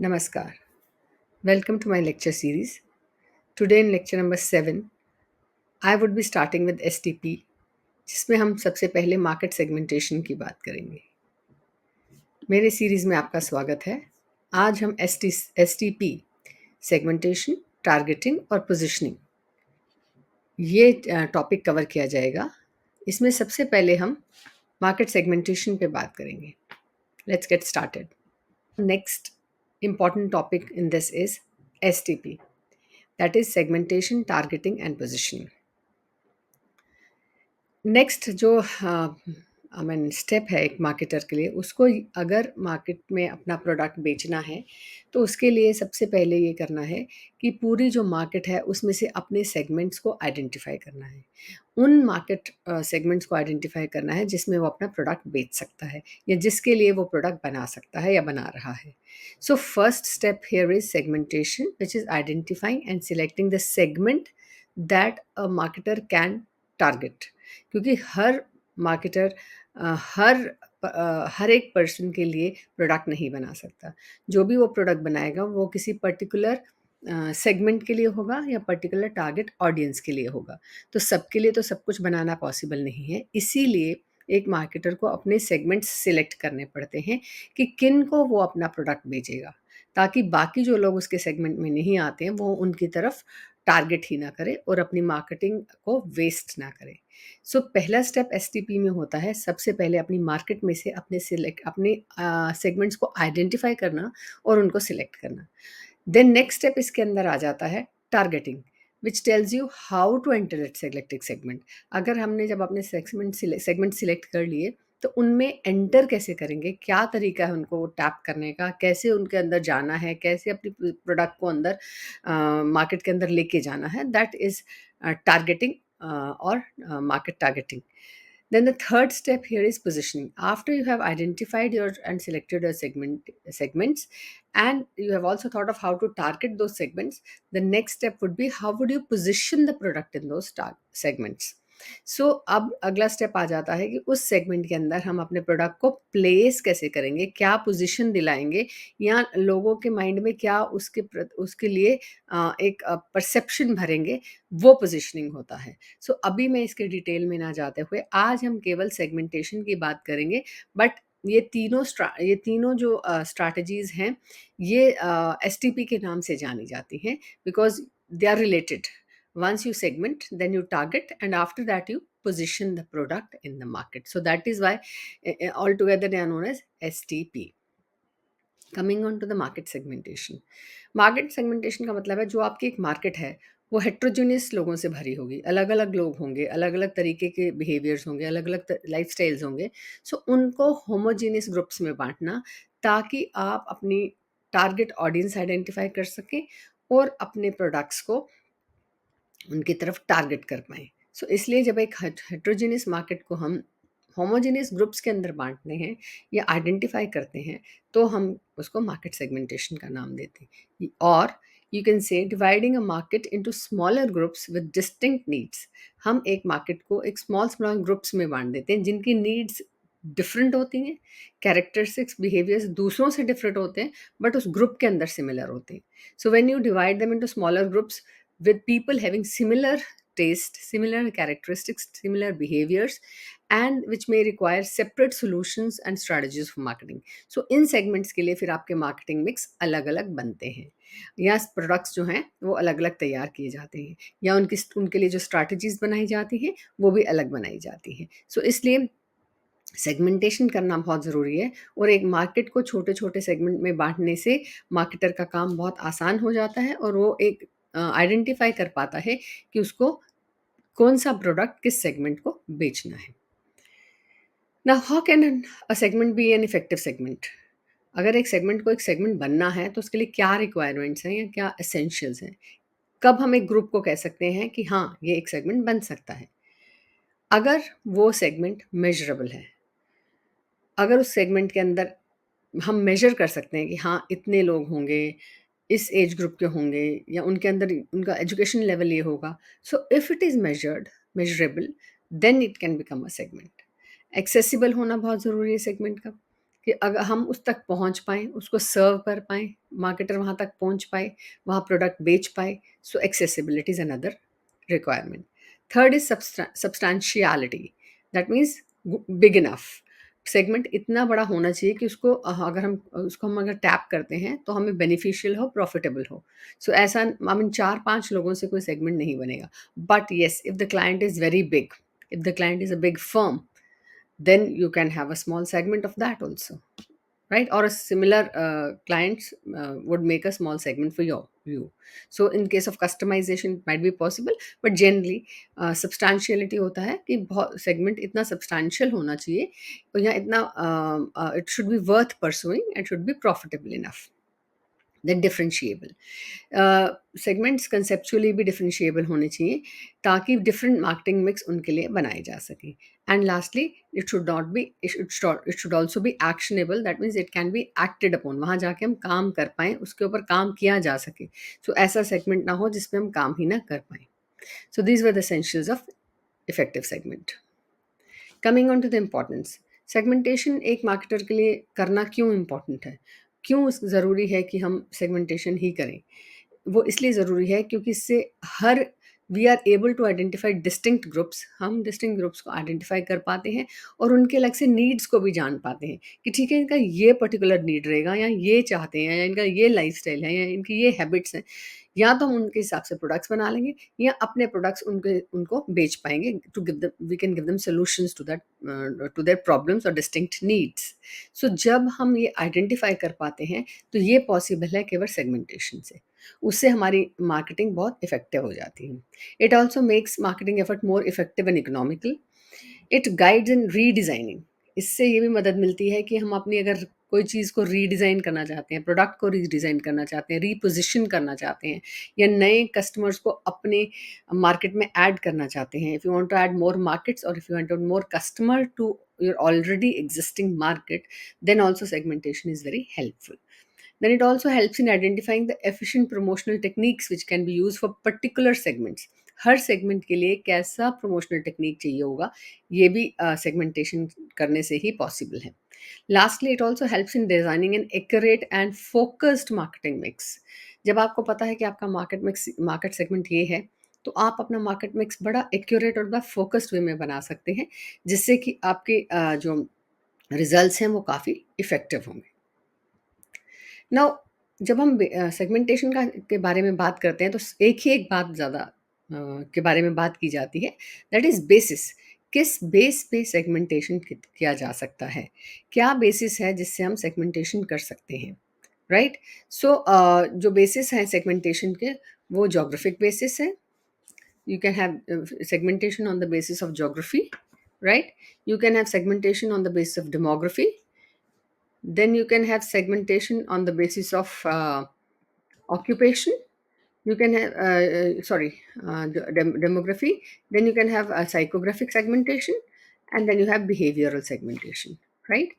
Namaskar. Welcome to my lecture series. Today in lecture number 7, I would be starting with STP, जिसमें हम सबसे पहले market segmentation की बात करेंगे। मेरे सीरीज में आपका स्वागत है। आज हम STP सेगमेंटेशन, टारगेटिंग और पोजिशनिंग ये टॉपिक कवर किया जाएगा। इसमें सबसे पहले हम मार्केट सेगमेंटेशन पे बात करेंगे। Let's get started. Next important topic in this is STP, that is segmentation, targeting and positioning. Next जो स्टेप है एक मार्केटर के लिए, उसको अगर मार्केट में अपना प्रोडक्ट बेचना है तो उसके लिए सबसे पहले ये करना है कि पूरी जो मार्केट है उसमें से अपने सेगमेंट्स को आइडेंटिफाई करना है। उन मार्केट सेगमेंट्स को आइडेंटिफाई करना है जिसमें वो अपना प्रोडक्ट बेच सकता है या जिसके लिए वो प्रोडक्ट बना सकता है या बना रहा है। So first step here is segmentation, which is identifying and selecting the segment that a marketer can target. क्योंकि हर मार्केटर हर एक पर्सन के लिए प्रोडक्ट नहीं बना सकता। जो भी वो प्रोडक्ट बनाएगा वो किसी पर्टिकुलर सेगमेंट के लिए होगा या पर्टिकुलर टारगेट ऑडियंस के लिए होगा। तो सबके लिए तो सब कुछ बनाना पॉसिबल नहीं है। इसीलिए एक मार्केटर को अपने सेगमेंट्स सिलेक्ट करने पड़ते हैं कि किन को वो अपना प्रोडक्ट बेचेगा, ताकि बाकी जो लोग उसके सेगमेंट में नहीं आते हैं वो उनकी तरफ टारगेट ही ना करे और अपनी मार्केटिंग को वेस्ट ना करे। सो पहला स्टेप एसटीपी में होता है सबसे पहले अपनी मार्केट में से अपने सेगमेंट्स को आइडेंटिफाई करना और उनको सिलेक्ट करना। देन नेक्स्ट स्टेप इसके अंदर आ जाता है targeting, which tells you how to enter that selected segment. अगर हमने जब अपने सेगमेंट सिलेक्ट कर लिए तो उनमें एंटर कैसे करेंगे, क्या तरीका है उनको टैप करने का, कैसे उनके अंदर जाना है, कैसे अपनी प्रोडक्ट को अंदर मार्केट के अंदर लेके जाना है, that is targeting or market targeting. Then the third step here is positioning. After you have identified your and selected your segments, and you have also thought of how to target those segments, the next step would be how would you position the product in those segments. सो अब अगला step आ जाता है कि उस segment के अंदर हम अपने प्रोडक्ट को प्लेस कैसे करेंगे, क्या पोजीशन दिलाएंगे, या लोगों के माइंड में क्या उसके लिए एक परसेप्शन भरेंगे, वो पोजीशनिंग होता है। सो अभी मैं इसके डिटेल में ना जाते हुए आज हम केवल सेगमेंटेशन की बात करेंगे। बट ये तीनों जो स्ट्रैटेजीज हैं ये एसटीपी के नाम से जानी जाती हैं, because they are related. Once you segment, then you target, and after that you position the product in the market. So that is why altogether they are known as STP. Coming on to the market segmentation. Market segmentation का मतलब है जो आपकी एक market है वो heterogeneous लोगों से भरी होगी, अलग अलग लोग होंगे, अलग अलग तरीके के बिहेवियर्स होंगे, अलग अलग लाइफ स्टाइल्स होंगे। सो उनको होमोजीनियस ग्रुप्स में बांटना, ताकि आप अपनी टारगेट ऑडियंस आइडेंटिफाई कर सकें और अपने प्रोडक्ट्स को उनकी तरफ टारगेट कर पाएँ। सो इसलिए जब एक हेट्रोजीनियस मार्केट को हम होमोजीनियस ग्रुप्स के अंदर बाँटते हैं या आइडेंटिफाई करते हैं, तो हम उसको मार्केट सेगमेंटेशन का नाम देते हैं। और you can say dividing a market into smaller groups with distinct needs. हम एक मार्केट को एक स्मॉल ग्रुप्स में बाँट देते हैं जिनकी नीड्स डिफरेंट होती हैं, कैरेक्टरिस्टिक्स, बिहेवियर्स दूसरों से डिफरेंट होते हैं, बट उस ग्रुप के अंदर सिमिलर होते हैं। So when you divide them into smaller groups with people having similar taste, similar characteristics, similar behaviors, and which may require separate solutions and strategies for marketing. So in segments के लिए फिर आपके marketing mix अलग अलग बनते हैं, या products जो हैं वो अलग अलग तैयार किए जाते हैं, या उनके लिए जो स्ट्रैटेजीज बनाई जाती हैं वो भी अलग बनाई जाती हैं। सो इसलिए सेगमेंटेशन करना बहुत ज़रूरी है, और एक मार्केट को छोटे छोटे सेगमेंट में बांटने से मार्केटर का काम बहुत आसान हो जाता है और वो एक आइडेंटिफाई कर पाता है कि उसको कौन सा प्रोडक्ट किस सेगमेंट को बेचना है। Now how can a segment be an effective segment. अगर एक सेगमेंट को एक सेगमेंट बनना है तो उसके लिए क्या रिक्वायरमेंट्स हैं या क्या एसेंशियल्स हैं। कब हम एक ग्रुप को कह सकते हैं कि हाँ ये एक सेगमेंट बन सकता है, अगर वो सेगमेंट मेजरेबल है। अगर उस सेगमेंट के अंदर हम मेजर कर सकते हैं कि हाँ इतने लोग होंगे, इस एज ग्रुप के होंगे, या उनके अंदर उनका एजुकेशन लेवल ये होगा। So if it is measurable, then it can become a segment. Accessible होना बहुत ज़रूरी है सेगमेंट का, कि अगर हम उस तक पहुँच पाएँ, उसको सर्व कर पाएँ, मार्केटर वहाँ तक पहुँच पाए, वहाँ प्रोडक्ट बेच पाए। So accessibility is another requirement. Third is substantiality, that means big enough. Segment इतना बड़ा होना चाहिए कि उसको अगर हम उसको हम अगर टैप करते हैं तो हमें बेनिफिशियल हो, प्रॉफिटेबल हो। सो ऐसा आई मीन 4-5 लोगों से कोई सेगमेंट नहीं बनेगा। But yes, if the client is very big, if the client is a big firm, then you can have a small segment of that also, right? Or a similar clients would make a small segment for your view. So in case of customization it might be possible, but generally substantiality होता है कि बहुत segment इतना substantial होना चाहिए या इतना it should be worth pursuing and should be profitable enough, then differentiable. Segments conceptually भी डिफरेंशिएबल होने चाहिए ताकि डिफरेंट मार्केटिंग मिक्स उनके लिए बनाए जा सके। And lastly, it should also be actionable, that means it can be acted upon, वहाँ जाके हम काम कर पाएँ, उसके ऊपर काम किया जा सके। सो ऐसा सेगमेंट ना हो जिसमें हम काम ही ना कर पाएँ। So these were the essentials of effective segment. Coming on to the importance, segmentation एक मार्केटर के लिए करना क्यों इम्पोर्टेंट है, क्यों ज़रूरी है कि हम सेगमेंटेशन ही करें? वो इसलिए ज़रूरी है क्योंकि इससे हर we are able to identify distinct groups, हम डिस्टिंक्ट ग्रुप्स को आइडेंटिफाई कर पाते हैं और उनके अलग से नीड्स को भी जान पाते हैं कि ठीक है, इनका ये पर्टिकुलर नीड रहेगा, या ये चाहते हैं, या इनका ये लाइफस्टाइल है, या इनकी ये हैबिट्स हैं। या तो हम उनके हिसाब से प्रोडक्ट्स बना लेंगे या अपने प्रोडक्ट्स उनको बेच पाएंगे, to give them, we can give them solutions to that, to their problems और डिस्टिंक्ट नीड्स। सो जब हम ये आइडेंटिफाई कर पाते हैं तो ये पॉसिबल है केवल सेगमेंटेशन से। उससे हमारी मार्केटिंग बहुत इफेक्टिव हो जाती है। It also makes marketing effort more effective and economical. It guides in redesigning, इससे ये भी मदद मिलती है कि हम अपनी अगर कोई चीज़ को रीडिज़ाइन करना चाहते हैं, प्रोडक्ट को रीडिज़ाइन करना चाहते हैं, रीपोज़िशन करना चाहते हैं, या नए कस्टमर्स को अपने मार्केट में ऐड करना चाहते हैं, if you want to add more markets और if you want to more customer to your already existing market, then also segmentation is very helpful. Then it also helps in identifying the efficient promotional techniques which can be used for particular segments. Her segment के लिए कैसा promotional technique चाहिए होगा, ये भी segmentation करने से ही possible है। Lastly, it also helps in designing an accurate and focused marketing mix. जब आपको पता है कि आपका मार्केट सेगमेंट ये है, तो आप अपना मार्केट मिक्स बड़ा एक्यूरेट और बड़ा फोकस्ड वे में बना सकते हैं, जिससे कि आपके जो रिजल्ट्स हैं वो काफ़ी इफ़ेक्टिव होंगे। नाउ, जब हम सेगमेंटेशन के बारे में बात करते हैं तो एक बात ज़्यादा के बारे में बात की जाती है, दैट इज़ बेसिस। किस बेस पे सेगमेंटेशन किया जा सकता है, क्या बेसिस है जिससे हम सेगमेंटेशन कर सकते हैं, राइट? सो जो बेसिस हैं सेगमेंटेशन के, वो जोग्राफिक बेसिस है। You can have segmentation on the basis of geography, right? You can have segmentation on the basis of demography. Then you can have segmentation on the basis of occupation. You can have demography. Then you can have a psychographic segmentation, and then you have behavioral segmentation, right?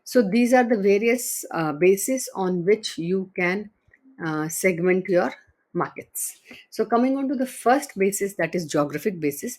So these are the various bases on which you can segment your markets. So coming on to the first basis, that is geographic basis,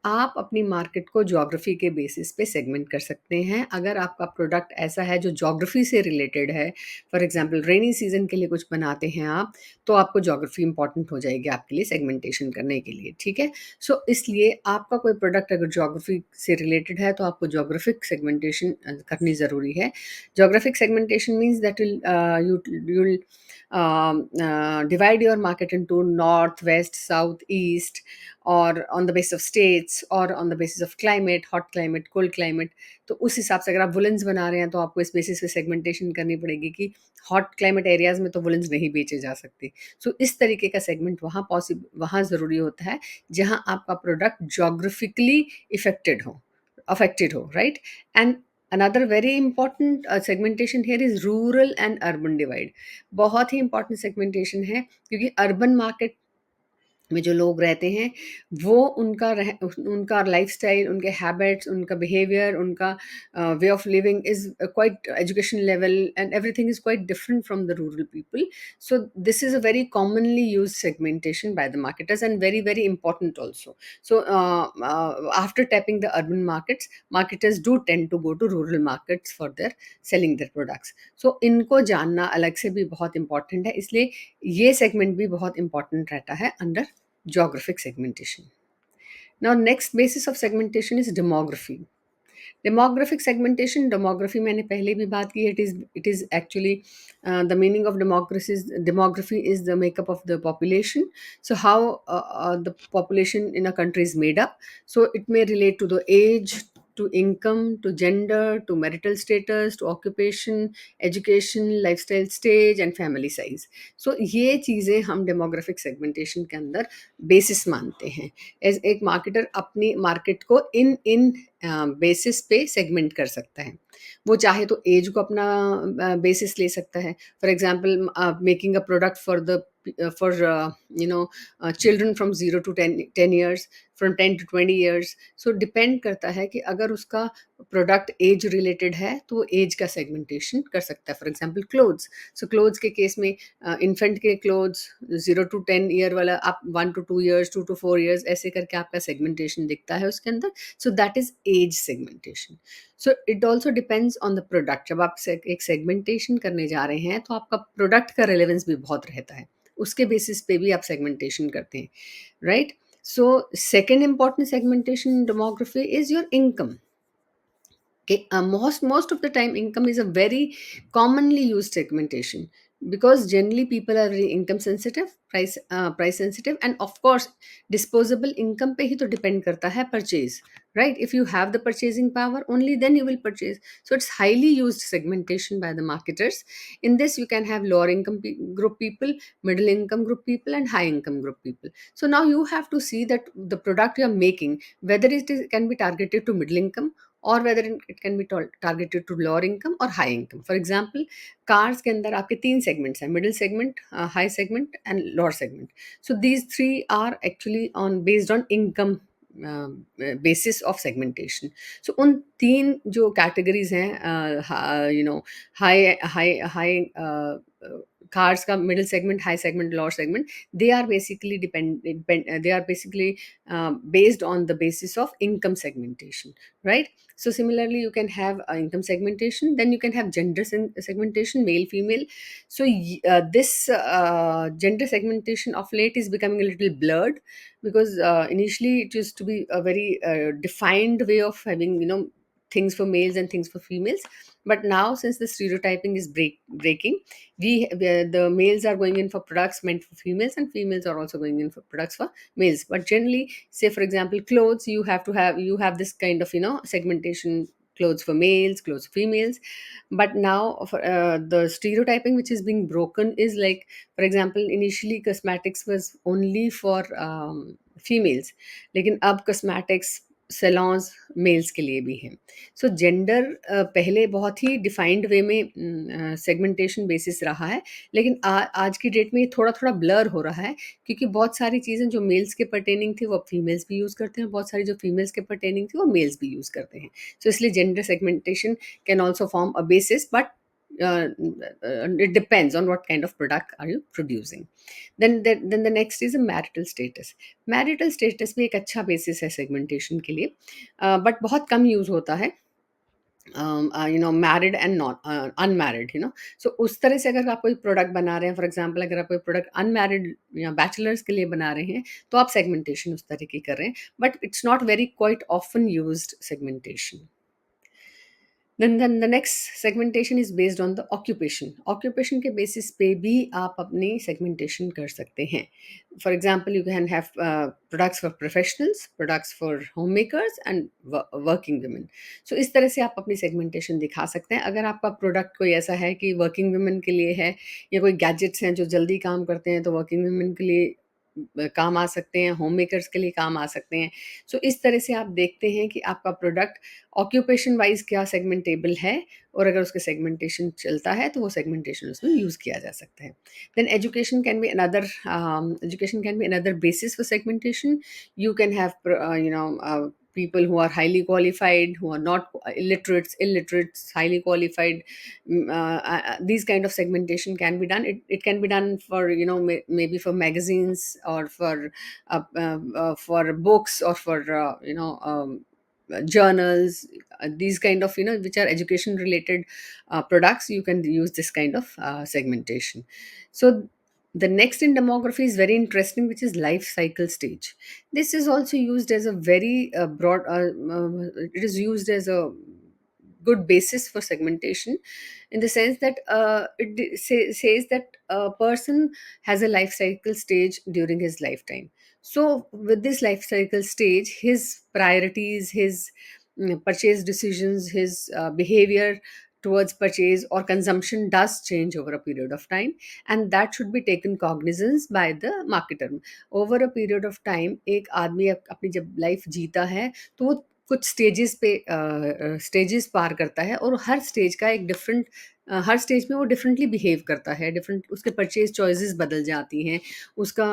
आप अपनी market को geography के basis पे segment कर सकते हैं। अगर आपका प्रोडक्ट ऐसा है जो ज्योग्राफी से रिलेटेड है, फॉर एग्जांपल रेनी सीजन के लिए कुछ बनाते हैं आप, तो आपको ज्योग्राफी इंपॉर्टेंट हो जाएगी आपके लिए सेगमेंटेशन करने के लिए, ठीक है? सो इसलिए आपका कोई प्रोडक्ट अगर ज्योग्राफी से रिलेटेड है तो आपको ज्योग्राफिक सेगमेंटेशन करनी ज़रूरी है। Geographic segmentation means that you'll divide your market into north, west, south, east, or on the basis of states, or on the basis of climate, hot climate, cold climate. तो उस हिसाब से अगर आप woollens बना रहे हैं तो आपको इस बेसिस पे सेगमेंटेशन करनी पड़ेगी कि हॉट क्लाइमेट एरियाज में तो वुलन्स नहीं बेचे जा सकते। सो इस तरीके का सेगमेंट वहाँ ज़रूरी होता है जहाँ आपका प्रोडक्ट जोग्राफिकली अफेक्टेड हो, right? And another very important segmentation here is rural and urban divide. बहुत ही इंपॉर्टेंट सेगमेंटेशन है क्योंकि अर्बन मार्केट में जो लोग रहते हैं, वो उनका लाइफ़स्टाइल, उनके हैबिट्स, उनका बिहेवियर, उनका way of living is quite education level and everything is quite different from the rural people. So this is a very commonly used segmentation by the marketers and very, very important also. So after tapping the urban markets, marketers do tend to go to rural markets for their selling their products. So इनको जानना अलग से भी बहुत important है, इसलिए ये segment भी बहुत important रहता है under geographic segmentation. Now next basis of segmentation is demography. Demographic segmentation, demography मैंने पहले भी बात की, it is actually the meaning of demography is the makeup of the population. So how the population in a country is made up. So it may relate to the age, to income, to gender, to marital status, to occupation, education, lifestyle stage and family size. So ये चीज़ें हम demographic segmentation के अंदर basis मानते हैं. As एक marketer अपनी market को इन इन बेसिस पे सेगमेंट कर सकता है. वो चाहे तो एज को अपना बेसिस ले सकता है. For example making a product for children from 0 to 10 years, from 10 to 20 years. So depend करता है कि अगर उसका प्रोडक्ट एज रिलेटेड है तो वो एज का सेगमेंटेशन कर सकता है. For example clothes. So clothes के केस में इन्फेंट के क्लोथ्स 0 to 10 year वाला, आप 1 to 2 years, 2 to 4 years ऐसे करके आपका सेगमेंटेशन दिखता है उसके अंदर. So that is as segmentation. So it also depends on the product. जब आप एक सेगमेंटेशन करने जा रहे हैं तो आपका प्रोडक्ट का रिलेवेंस भी बहुत रहता है, उसके बेसिस पे भी आप सेगमेंटेशन करते हैं, right? So second important segmentation demography is your income. Okay, most of the time income is a very commonly used segmentation, because generally people are very income sensitive, price sensitive, and of course disposable income पे ही तो depend करता है purchase, right? If you have the purchasing power, only then you will purchase. So it's highly used segmentation by the marketers. In this you can have lower income group people, middle income group people, and high income group people. So now you have to see that the product you are making, whether can be targeted to middle income, और whether it can be targeted to lower income or high income. For example, cars के अंदर आपके 3 segments हैं: middle segment, high segment and lower segment. So these three are actually based on income basis of segmentation. So उन 3 जो categories हैं, high cars का middle segment, high segment, lower segment, they are basically they are basically based on the basis of income segmentation, right? So similarly you can have income segmentation, then you can have gender segmentation, male female. So this gender segmentation of late is becoming a little blurred, because initially it used to be a very defined way of having things for males and things for females. But now, since the stereotyping is breaking, the males are going in for products meant for females, and females are also going in for products for males. But generally, say for example clothes, you have this kind of segmentation: clothes for males, clothes for females. But now the stereotyping which is being broken is, like, for example, initially cosmetics was only for females, लेकिन अब cosmetics salons mails के लिए भी हैं. सो gender पहले बहुत ही defined वे में segmentation basis रहा है, लेकिन आज की डेट में ये थोड़ा थोड़ा ब्लर हो रहा है, क्योंकि बहुत सारी चीज़ें जो मेल्स के पर्टेनिंग थी वो फीमेल्स भी यूज़ करते हैं, बहुत सारी जो फीमेल्स के पर्टेनिंग थी वो मेल्स भी यूज़ करते हैं. सो इसलिए gender segmentation can also form a basis, but it depends on what kind of product are you producing. Then the next is a marital status. Marital status भी एक अच्छा बेसिस है सेगमेंटेशन के लिए, बट बहुत कम यूज़ होता है. Married and non unmarried, सो उस तरह से अगर आप कोई प्रोडक्ट बना रहे हैं, फॉर एग्जांपल अगर आप कोई प्रोडक्ट अनमैरिड या बैचलर्स के लिए बना रहे हैं, तो आप सेगमेंटेशन उस तरह की कर रहे हैं, but it's not very quite often used segmentation. Then the next segmentation is based on the occupation. Occupation के basis पे भी आप अपनी segmentation कर सकते हैं. For example, you can have products for professionals, products for homemakers and working women. So इस तरह से आप अपनी segmentation दिखा सकते हैं. अगर आपका product कोई ऐसा है कि working women के लिए है, या कोई gadgets हैं जो जल्दी काम करते हैं, तो working women के लिए काम आ सकते हैं, होम मेकर्स के लिए काम आ सकते हैं। सो इस तरह से आप देखते हैं कि आपका प्रोडक्ट ऑक्यूपेशन वाइज़ क्या सेगमेंटेबल है, और अगर उसके सेगमेंटेशन चलता है तो वो सेगमेंटेशन उसमें यूज़ किया जा सकता है। Then education can be another basis for segmentation. You can have people who are highly qualified, who are not illiterates, highly qualified. These kind of segmentation can be done. It can be done for, maybe for magazines, or for books, or for journals, these kind of, which are education related products. You can use this kind of segmentation. So the next in demography is very interesting, which is life cycle stage. This is also used as a very broad it is used as a good basis for segmentation, in the sense that says that a person has a life cycle stage during his lifetime. So with this life cycle stage, his priorities, his purchase decisions, his behavior towards purchase or consumption does change over a period of time, and that should be taken cognizance by the marketer. Over a period of time, एक आदमी अपनी जब life जीता है, तो वो कुछ stages पार करता है, और हर स्टेज का एक डिफरेंट, हर स्टेज में वो डिफरेंटली बिहेव करता है, डिफरेंट उसके परचेज चॉइसेस बदल जाती हैं, उसका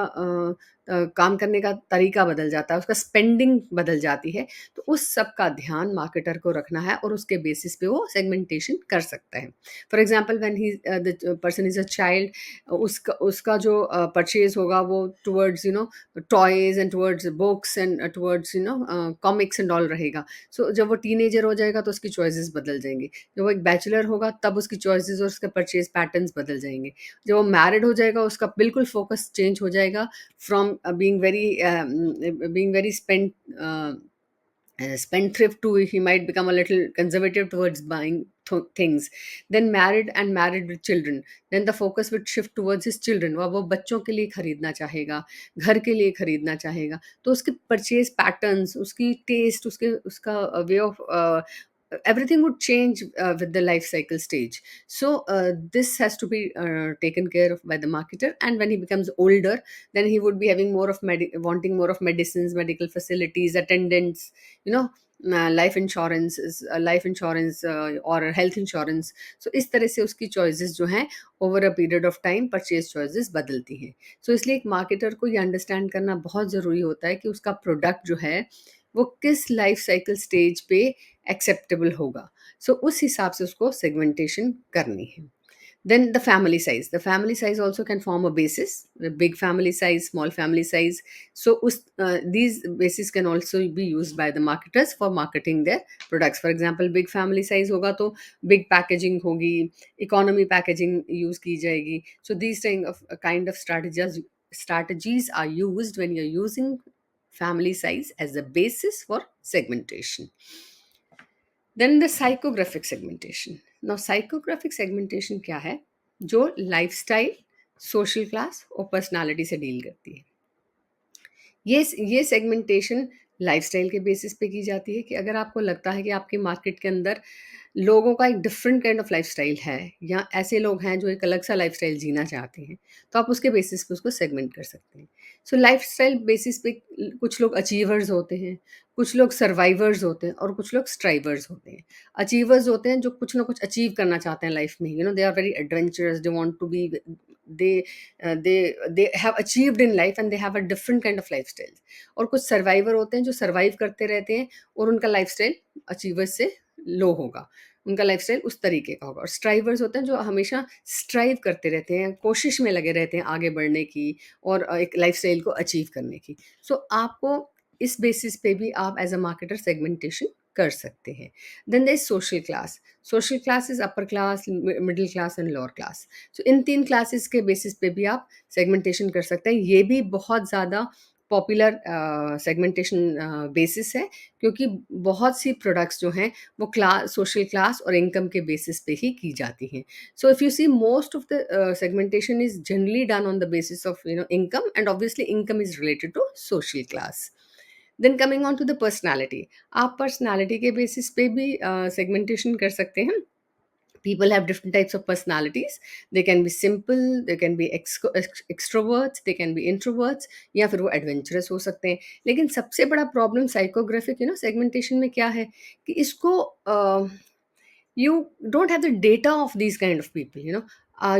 काम करने का तरीका बदल जाता है, उसका स्पेंडिंग बदल जाती है। तो उस सब का ध्यान मार्केटर को रखना है, और उसके बेसिस पे वो सेगमेंटेशन कर सकता है। For example, when he the person is a child, उसका उसका जो परचेज होगा वो towards toys and towards books and towards comics and all रहेगा। सो जब वो टीनेजर हो जाएगा तो उसकी चॉइसेस बदल जाएंगी। जब वो एक बैचलर होगा तब उसकी चॉइसेस और उसके परचेज पैटर्न्स बदल जाएंगे। जब वो मैरिड हो जाएगा, उसका बिल्कुल फोकस चेंज हो जाएगा, from being very spendthrift to he might become a little conservative towards buying things. Then married with children, then the focus would shift towards his children. वो बच्चों के लिए खरीदना चाहेगा, घर के लिए खरीदना चाहेगा, तो उसके परचेज पैटर्न्स, उसकी टेस्ट, उसका way of everything would change with the life cycle stage. So this has to be taken care of by the marketer. And when he becomes older, then he would be having more of wanting more of medicines, medical facilities, attendants, you know life insurance और health insurance. So इस तरह से उसकी choices जो हैं over a period of time purchase choices बदलती हैं. So इसलिए एक marketer को ये understand करना बहुत ज़रूरी होता है कि उसका product जो है वो किस लाइफ साइकिल स्टेज पे एक्सेप्टेबल होगा। सो उस हिसाब से उसको सेगमेंटेशन करनी है। Then the family size also can form a basis, the big family size, small family size. So these bases can also be used by the marketers for marketing their products. For example, big family size होगा तो big packaging होगी, economy packaging use की जाएगी. So these kind of strategies are used when you're using family size as a basis for segmentation. Then the psychographic segmentation. Now psychographic segmentation क्या है? जो lifestyle, social class और personality से deal करती है। ये सेगमेंटेशन लाइफस्टाइल के basis पे की जाती है, कि अगर आपको लगता है कि आपके मार्केट के अंदर लोगों का एक डिफरेंट काइंड ऑफ लाइफस्टाइल है, या ऐसे लोग हैं जो एक अलग सा लाइफस्टाइल जीना चाहते हैं, तो आप उसके बेसिस पे उसको सेगमेंट कर सकते हैं। सो लाइफस्टाइल बेसिस पे कुछ लोग अचीवर्स होते हैं, कुछ लोग सर्वाइवर्स होते हैं, और कुछ लोग स्ट्राइवर्स होते हैं। अचीवर्स होते हैं जो कुछ ना कुछ अचीव करना चाहते हैं लाइफ में, they are very adventurous, they want to be, they they have achieved in life and they have a different kind of lifestyle. और कुछ सर्वाइवर होते हैं जो सर्वाइव करते रहते हैं, और उनका लाइफस्टाइल अचीवर्स से लो होगा, उनका लाइफस्टाइल उस तरीके का होगा। और स्ट्राइवर्स होते हैं जो हमेशा स्ट्राइव करते रहते हैं, कोशिश में लगे रहते हैं आगे बढ़ने की, और एक लाइफस्टाइल को अचीव करने की। सो आपको इस बेसिस पे भी आप एज अ मार्केटर सेगमेंटेशन कर सकते हैं। Then there is social class. Social class is upper class, middle class and lower class. So in 3 classes के बेसिस पे भी आप सेगमेंटेशन कर सकते हैं। ये भी बहुत ज़्यादा पॉपुलर सेगमेंटेशन बेसिस है, क्योंकि बहुत सी प्रोडक्ट्स जो हैं वो सोशल क्लास और इनकम के बेसिस पे ही की जाती हैं। So if you see, most of the segmentation is generally done on the basis of income, and obviously income is related to social class. Then coming on to the personality, आप personality के basis पे भी segmentation कर सकते हैं। People have different types of personalities. They can be simple, they can be extroverts, they can be introverts, या फिर वो एडवेंचरस हो सकते हैं. लेकिन सबसे बड़ा प्रॉब्लम साइकोग्राफिक सेगमेंटेशन में क्या है कि इसको you don't have the data of these kind of people,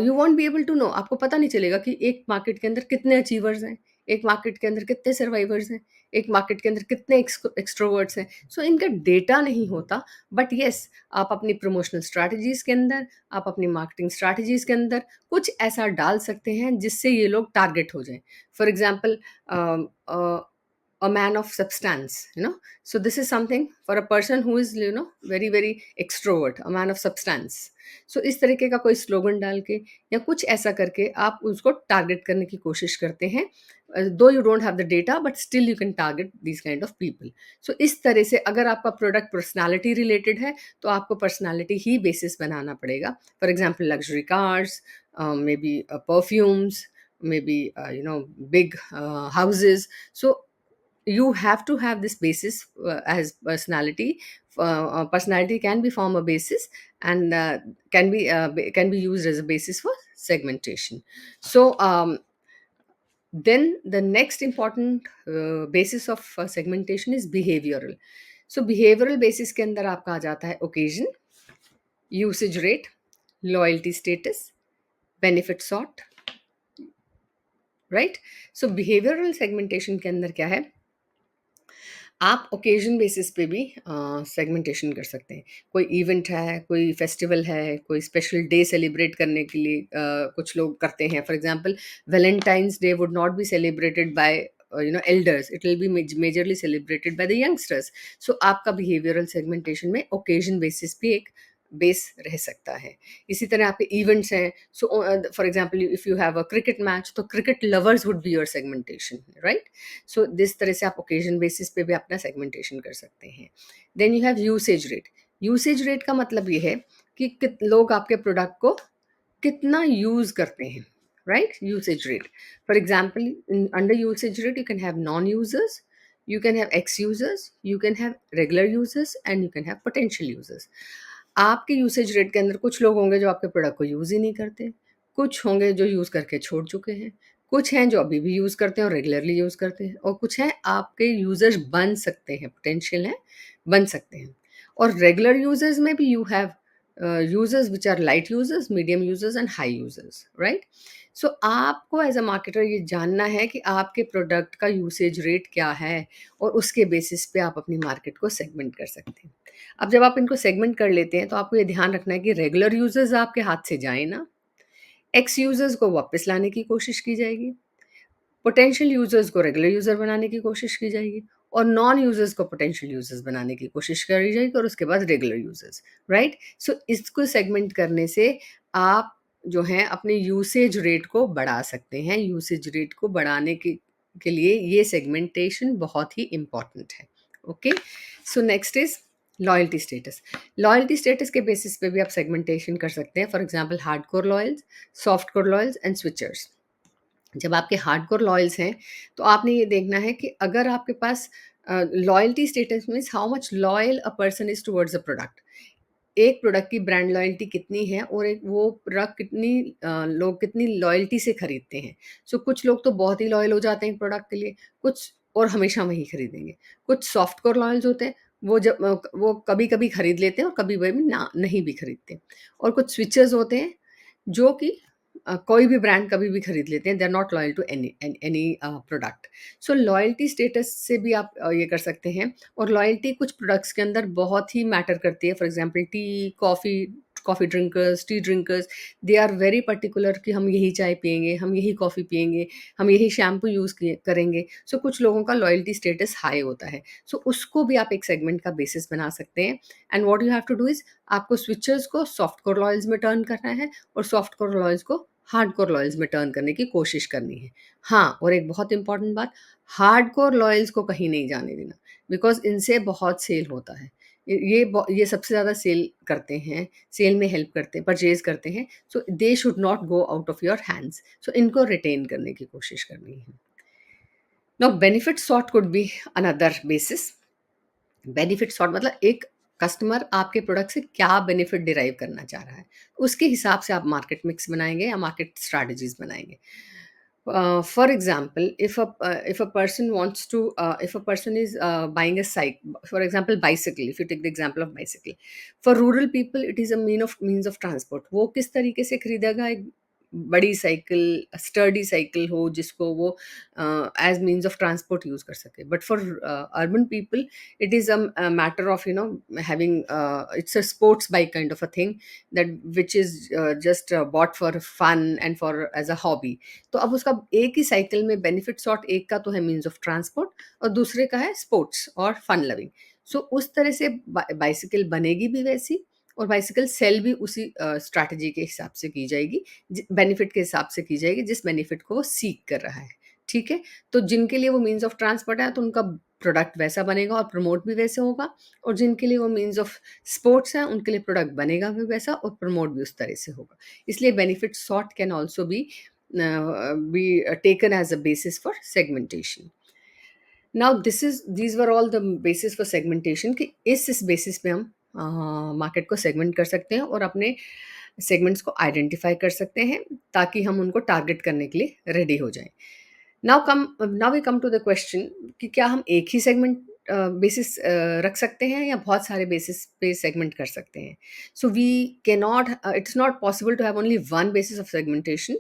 you won't be able to know. आपको पता नहीं चलेगा कि एक मार्केट के अंदर कितने अचीवर्स हैं, एक मार्केट के अंदर कितने सर्वाइवर्स हैं, एक मार्केट के अंदर कितने एक्सट्रोवर्ट्स हैं. सो इनका डेटा नहीं होता. बट यस, आप अपनी प्रमोशनल स्ट्रैटेजीज के अंदर, आप अपनी मार्केटिंग स्ट्रैटेजीज के अंदर कुछ ऐसा डाल सकते हैं जिससे ये लोग टारगेट हो जाएं. For example, a man of substance, so this is something for a person who is very very extrovert, a man of substance. So इस तरीके का कोई स्लोगन डाल के या कुछ ऐसा करके आप उसको टारगेट करने की कोशिश करते हैं. Though you don't have the data, but still you can target this kind of people. So इस तरह से अगर आपका प्रोडक्ट पर्सनालिटी रिलेटेड है तो आपको पर्सनालिटी ही बेसिस बनाना पड़ेगा. For example, luxury cars, may be perfumes, may be big houses. So you have to have this basis as personality. Personality can be form a basis, and can be used as a basis for segmentation. So then the next important basis of segmentation is behavioral. So behavioral basis के अंदर आपका आ जाता है occasion, usage rate, loyalty status, benefit sort, right? So behavioral segmentation के अंदर क्या है, आप ओकेजन बेसिस पे भी सेगमेंटेशन कर सकते हैं. कोई इवेंट है, कोई फेस्टिवल है, कोई स्पेशल डे सेलिब्रेट करने के लिए कुछ लोग करते हैं. For example, Valentine's day would not be celebrated by elders, it will be majorly celebrated by the youngsters. So आपका बिहेवियरल सेगमेंटेशन में ओकेजन बेसिस भी एक बेस रह सकता है. इसी तरह आपके इवेंट्स हैं. So for example, if you have a cricket match, तो cricket lovers would be your segmentation, right? So this तरह से आप ओकेजन बेसिस पे भी अपना सेगमेंटेशन कर सकते हैं. Then you have usage rate. Usage rate का मतलब ये है कि लोग आपके प्रोडक्ट को कितना यूज करते हैं, right? Usage rate. For example, under usage rate you can have non users, you can have ex users, you can have regular users, and you can have potential users. आपके usage rate के अंदर कुछ लोग होंगे जो आपके product को use ही नहीं करते, कुछ होंगे जो यूज़ करके छोड़ चुके हैं, कुछ हैं जो अभी भी यूज़ करते हैं और रेगुलरली यूज़ करते हैं, और कुछ हैं आपके यूज़र्स बन सकते हैं, पोटेंशियल हैं, बन सकते हैं. और रेगुलर यूज़र्स में भी you have users which are light users, medium users and high users, right? So आपको एज अ मार्केटर ये जानना है कि आपके प्रोडक्ट का यूसेज रेट क्या है, और उसके बेसिस पे आप अपनी मार्केट को सेगमेंट कर सकते हैं. अब जब आप इनको सेगमेंट कर लेते हैं तो आपको ये ध्यान रखना है कि रेगुलर यूजर्स आपके हाथ से जाए ना, एक्स यूजर्स को वापस लाने की कोशिश की जाएगी, पोटेंशियल यूजर्स को रेगुलर यूजर बनाने की कोशिश की जाएगी, और नॉन यूजर्स को पोटेंशियल यूजर्स बनाने की कोशिश करी जाएगी, और उसके बाद रेगुलर यूजर्स, राइट? सो इसको सेगमेंट करने से आप जो हैं अपने यूसेज रेट को बढ़ा सकते हैं. यूसेज रेट को बढ़ाने के लिए ये सेगमेंटेशन बहुत ही इम्पॉर्टेंट है. Okay, so next is loyalty status. Loyalty status के बेसिस पे भी आप सेगमेंटेशन कर सकते हैं. For example, hardcore loyals, softcore loyals and switchers. जब आपके हार्डकोर लॉयल्स हैं तो आपने ये देखना है कि अगर आपके पास loyalty status means how much loyal a person is towards a product. एक प्रोडक्ट की ब्रांड लॉयल्टी कितनी है, और एक वो प्रोडक्ट कितनी लोग कितनी लॉयल्टी से खरीदते हैं. सो कुछ लोग तो बहुत ही लॉयल हो जाते हैं प्रोडक्ट के लिए, कुछ और हमेशा वही खरीदेंगे. कुछ सॉफ्ट कोर लॉयल्स होते हैं, वो कभी कभी खरीद लेते हैं और कभी कभी ना नहीं भी खरीदते. और कुछ स्विचर्स होते हैं जो कि कोई भी ब्रांड कभी भी खरीद लेते हैं. They are not loyal to any any product. So loyalty status से भी आप ये कर सकते हैं. और लॉयल्टी कुछ प्रोडक्ट्स के अंदर बहुत ही मैटर करती है. For example, tea, coffee, coffee drinkers, tea drinkers, they are very particular कि हम यही चाय पिएंगे, हम यही कॉफ़ी पिएंगे, हम यही शैम्पू यूज़ करेंगे. सो कुछ लोगों का लॉयल्टी स्टेटस हाई होता है. सो उसको भी आप एक सेगमेंट का बेसिस बना सकते हैं. And what you have to do is, आपको स्विचर्स को सॉफ्ट कोर लॉयल्स में टर्न करना है, और सॉफ्ट कोर लॉयल्स को हार्डकोर लॉयल्स में टर्न करने की कोशिश करनी है. हाँ, और एक बहुत इंपॉर्टेंट बात, हार्डकोर लॉयल्स को कहीं नहीं जाने देना, बिकॉज़ इनसे बहुत सेल होता है. ये सबसे ज़्यादा सेल करते हैं, सेल में हेल्प करते हैं, परचेज़ करते हैं. So they should not go out of your hands. So इनको रिटेन करने की कोशिश करनी है. Now benefit sought could be another basis. Benefit sought मतलब एक कस्टमर आपके प्रोडक्ट से क्या बेनिफिट डिराइव करना चाह रहा है, उसके हिसाब से आप मार्केट मिक्स बनाएंगे या मार्केट स्ट्रैटेजीज बनाएंगे. For example, if a person wants to if a person is buying a cycle, for example bicycle, if you take the example of bicycle, for rural people it is a means of transport. वो किस तरीके से खरीदेगा एक बड़ी cycle, sturdy cycle हो जिसको वो as means of transport use कर सके. But for urban people it is a matter of having it's a sports bike kind of a thing, that which is just bought for fun and for as a hobby. तो अब उसका एक ही cycle में benefit sort, एक का तो है means of transport और दूसरे का है स्पोर्ट्स और फन लविंग. सो उस तरह से बाइसिकल बनेगी भी वैसी, और बाइसिकल सेल भी उसी स्ट्रैटेजी के हिसाब से की जाएगी, बेनिफिट के हिसाब से की जाएगी जिस बेनिफिट को वो सीख कर रहा है. ठीक है. तो जिनके लिए वो मीन्स ऑफ ट्रांसपोर्ट है तो उनका प्रोडक्ट वैसा बनेगा और प्रमोट भी वैसे होगा, और जिनके लिए वो मीन्स ऑफ स्पोर्ट्स है उनके लिए प्रोडक्ट बनेगा भी वैसा और प्रमोट भी उस तरह से होगा. इसलिए benefit sort can also be taken as a basis for segmentation. Now these were all the basis for segmentation कि इस basis पे हम मार्केट को सेगमेंट कर सकते हैं और अपने सेगमेंट्स को आइडेंटिफाई कर सकते हैं ताकि हम उनको टारगेट करने के लिए रेडी हो जाएं. Now we come to the question कि क्या हम एक ही सेगमेंट बेसिस रख सकते हैं या बहुत सारे बेसिस पे सेगमेंट कर सकते हैं. So we can not, it's not possible to have only one basis of segmentation.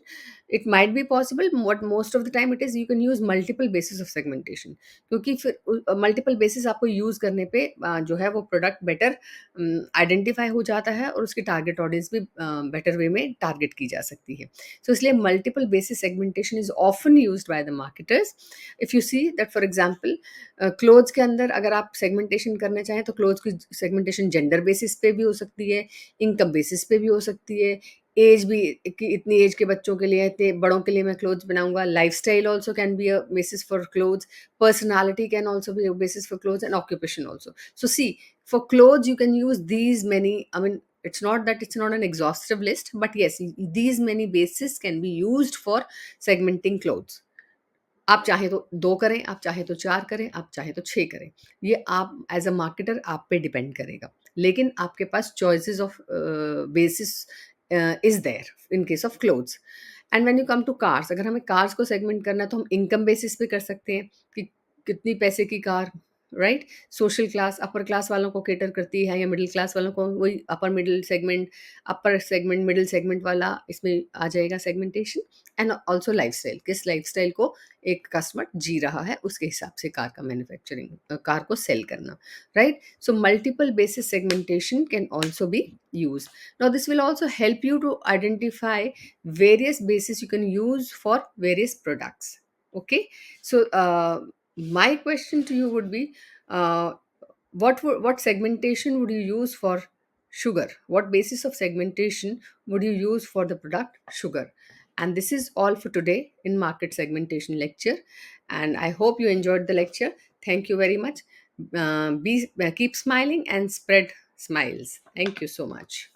It might be possible, but most of the time it is you can use multiple basis of segmentation, क्योंकि फिर multiple basis आपको use करने पे जो है वो product better identify हो जाता है और उसकी टारगेट ऑडियंस भी बेटर वे में टारगेट की जा सकती है. सो इसलिए multiple basis segmentation is often used by the marketers. If you see that for example clothes के अंदर अगर आप सेगमेंटेशन करना चाहें तो क्लोथ्स की सेगमेंटेशन जेंडर बेसिस पे भी हो सकती है, इनकम बेसिस पे भी हो सकती है, एज भी कि इतनी एज के बच्चों के लिए, इतने बड़ों के लिए मैं क्लोथ्स बनाऊंगा. Lifestyle also can be a basis for clothes, personality can also be a basis for clothes, and occupation also. So see, for clothes you can use these many, I mean it's not that it's not an exhaustive list, but yes, these many bases can be used for segmenting clothes. आप चाहे तो 2 करें, आप चाहे तो 4 करें, आप चाहे तो 6 करें. ये आप एज़ अ मार्केटर आप पे डिपेंड करेगा. लेकिन आपके पास choices of basis is there in case of clothes. And when you come to cars, अगर हमें कार्स को सेगमेंट करना है तो हम इनकम बेसिस पे कर सकते हैं कि कितनी पैसे की car, right? Social class, upper class वालों को कैटर करती है या मिडिल क्लास वालों को, वही upper middle segment, upper segment, middle segment वाला इसमें आ जाएगा सेगमेंटेशन. एंड ऑल्सो लाइफस्टाइल, किस लाइफस्टाइल को एक कस्टमर जी रहा है उसके हिसाब से कार का मैन्युफैक्चरिंग, कार को सेल करना, right? So multiple basis segmentation can also B used. Now this will also help you to identify various bases you can use for various products. Okay, so my question to you would be, uh, what segmentation would you use for sugar? What basis of segmentation would you use for the product sugar? And this is all for today in market segmentation lecture, and I hope you enjoyed the lecture. Thank you very much. Keep smiling and spread smiles. Thank you so much.